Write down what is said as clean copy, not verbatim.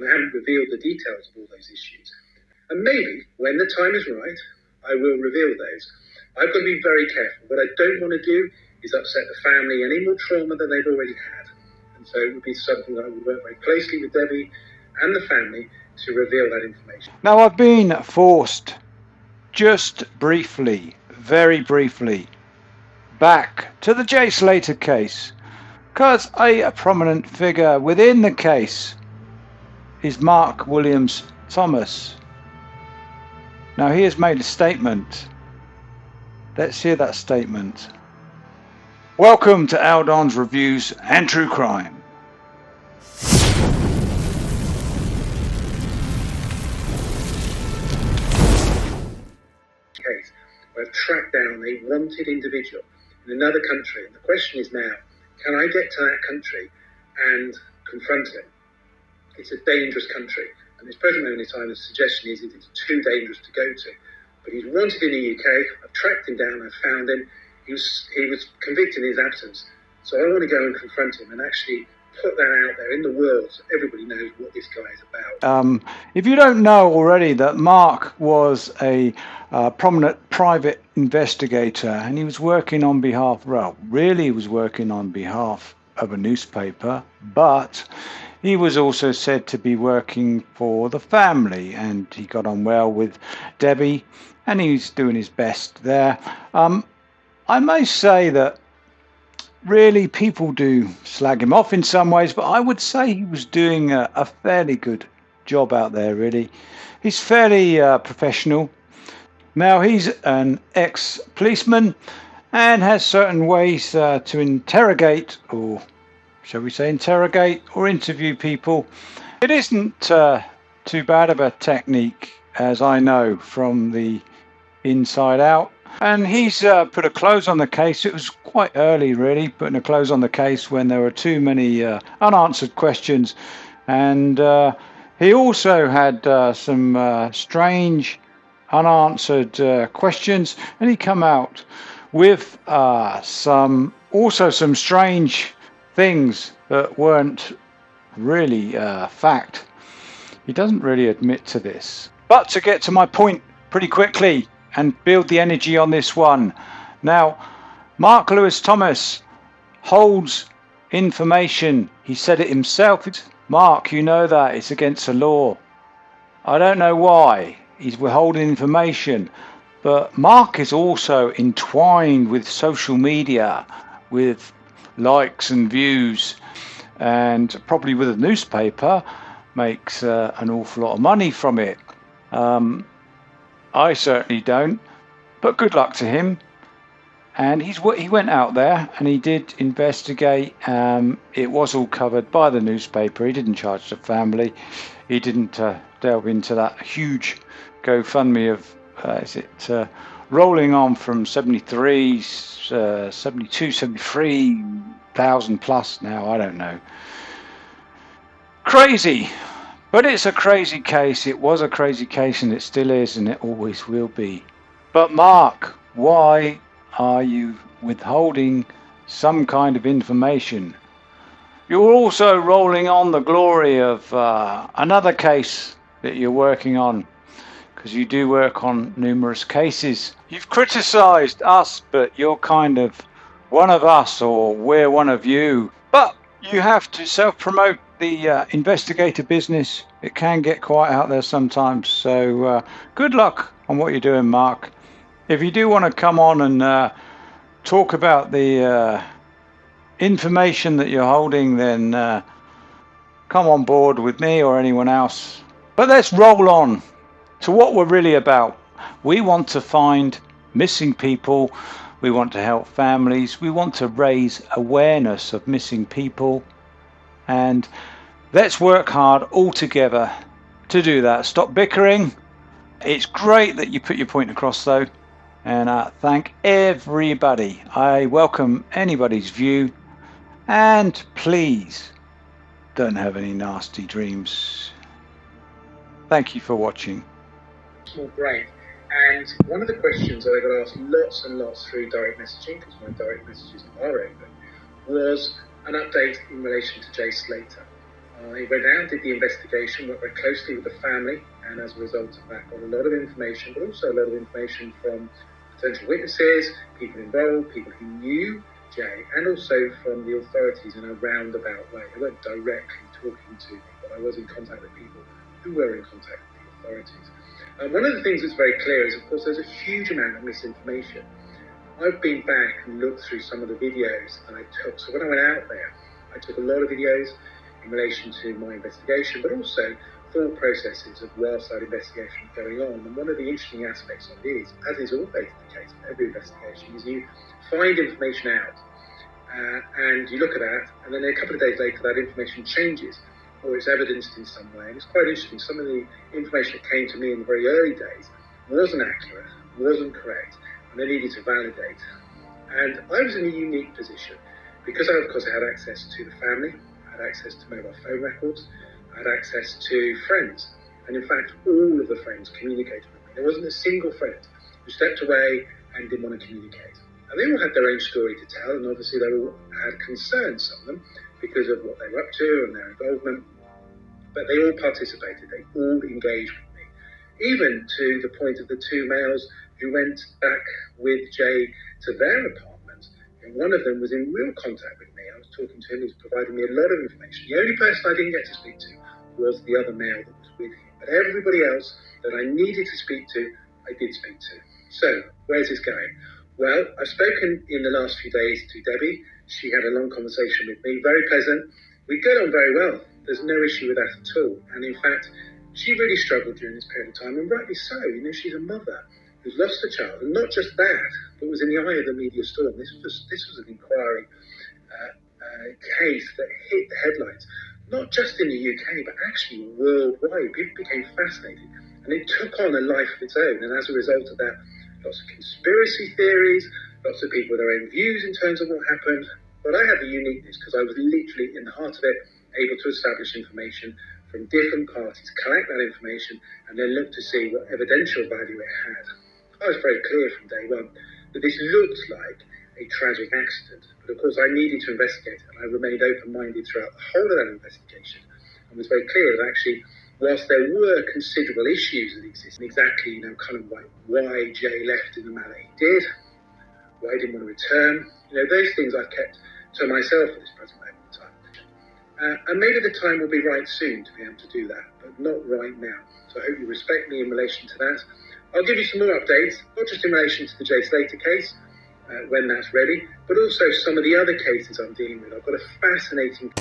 and I haven't revealed the details of all those issues. And maybe, when the time is right, I will reveal those. I've got to be very careful. What I don't want to do is upset the family any more trauma than they've already had. And so it would be something that I would work very closely with Debbie and the family to reveal that information. Now, I've been forced, just briefly, very briefly, back to the J. Slater case, because a prominent figure within the case is Mark Williams Thomas. Now, he has made a statement. Let's hear that statement. Welcome to Aldon's Reviews and True Crime. Case where I've tracked down a wanted individual in another country, and the question is now, can I get to that country and confront him? It's a dangerous country, and this present moment in time, the suggestion is that it's too dangerous to go to. But he's wanted in the UK. I've tracked him down. I've found him. He was convicted in his absence. So I want to go and confront him and actually put that out there in the world so everybody knows what this guy is about. If you don't know already, that Mark was a prominent private investigator, and he was working on behalf, he was working on behalf of a newspaper, but he was also said to be working for the family, and he got on well with Debbie, and he's doing his best there. I may say that really people do slag him off in some ways, but I would say he was doing a fairly good job out there, really. He's fairly professional. Now, he's an ex-policeman and has certain ways to interrogate, or shall we say interrogate or interview people. It isn't too bad of a technique, as I know from the inside out. And he's put a close on the case. It was quite early, really, putting a close on the case when there were too many unanswered questions. And he also had some strange unanswered questions, and he come out with some strange things that weren't really fact. He doesn't really admit to this. But to get to my point pretty quickly and build the energy on this one. Now, Mark Lewis Thomas holds information. He said it himself. Mark, you know that it's against the law. I don't know why he's withholding information, but Mark is also entwined with social media, with likes and views, and probably with a newspaper, makes an awful lot of money from it. I certainly don't, but good luck to him. And he went out there and he did investigate. It was all covered by the newspaper. He didn't charge the family. He didn't delve into that huge GoFundMe of rolling on from 72, 73,000 plus now. I don't know. Crazy. But it's a crazy case. It was a crazy case, and it still is, and it always will be. But Mark, why are you withholding some kind of information? You're also rolling on the glory of another case that you're working on, because you do work on numerous cases. You've criticized us, but you're kind of one of us, or we're one of you. But you have to self-promote the investigator business. It can get quite out there sometimes. So good luck on what you're doing, Mark. If you do want to come on and talk about the information that you're holding, then come on board with me or anyone else. But let's roll on to what we're really about. We want to find missing people. We want to help families. We want to raise awareness of missing people. And let's work hard all together to do that. Stop bickering. It's great that you put your point across, though. And thank everybody. I welcome anybody's view. And please don't have any nasty dreams. Thank you for watching. Well, great. And one of the questions that I got asked lots and lots through direct messaging, because my direct messages are open, was an update in relation to Jay Slater. I went out, did the investigation, worked very closely with the family, and as a result of that, got a lot of information, but also a lot of information from potential witnesses, people involved, people who knew Jay, and also from the authorities in a roundabout way. They weren't directly talking to me, but I was in contact with people who were in contact with the authorities. One of the things that's very clear is, of course, there's a huge amount of misinformation. I've been back and looked through some of the videos that I took. So when I went out there, I took a lot of videos in relation to my investigation, but also thought processes of whilst that investigation was going on. And one of the interesting aspects of it is, as is always the case with every investigation, is you find information out and you look at that, and then a couple of days later that information changes or it's evidenced in some way. And it's quite interesting. Some of the information that came to me in the very early days wasn't accurate, wasn't correct, and they needed to validate. And I was in a unique position because I, of course, I had access to the family, I had access to mobile phone records, I had access to friends. And in fact, all of the friends communicated with me. There wasn't a single friend who stepped away and didn't want to communicate. And they all had their own story to tell, and obviously they all had concerns, some of them, because of what they were up to and their involvement. But they all participated, they all engaged with me, even to the point of the two males who went back with Jay to their apartment. And one of them was in real contact with me. I was talking to him, he was providing me a lot of information. The only person I didn't get to speak to was the other male that was with him. But everybody else that I needed to speak to, I did speak to. So, where's this going? Well, I've spoken in the last few days to Debbie. She had a long conversation with me, very pleasant. We got on very well. There's no issue with that at all. And in fact, she really struggled during this period of time, and rightly so. You know, she's a mother who's lost a child, and not just that, but was in the eye of the media storm. This was an inquiry case that hit the headlines, not just in the UK, but actually worldwide. People became fascinated, and it took on a life of its own. And as a result of that, lots of conspiracy theories, lots of people with their own views in terms of what happened. But I had the uniqueness because I was literally in the heart of it, able to establish information from different parties, collect that information, and then look to see what evidential value it had. I was very clear from day one that this looked like a tragic accident, but of course I needed to investigate, and I remained open-minded throughout the whole of that investigation, and was very clear that actually, whilst there were considerable issues that existed, exactly, kind of like why Jay left in the manner he did, why he didn't want to return, those things I've kept to myself at this present moment in time. And maybe the time will be right soon to be able to do that, but not right now. So I hope you respect me in relation to that. I'll give you some more updates, not just in relation to the Jay Slater case, when that's ready, but also some of the other cases I'm dealing with. I've got a fascinating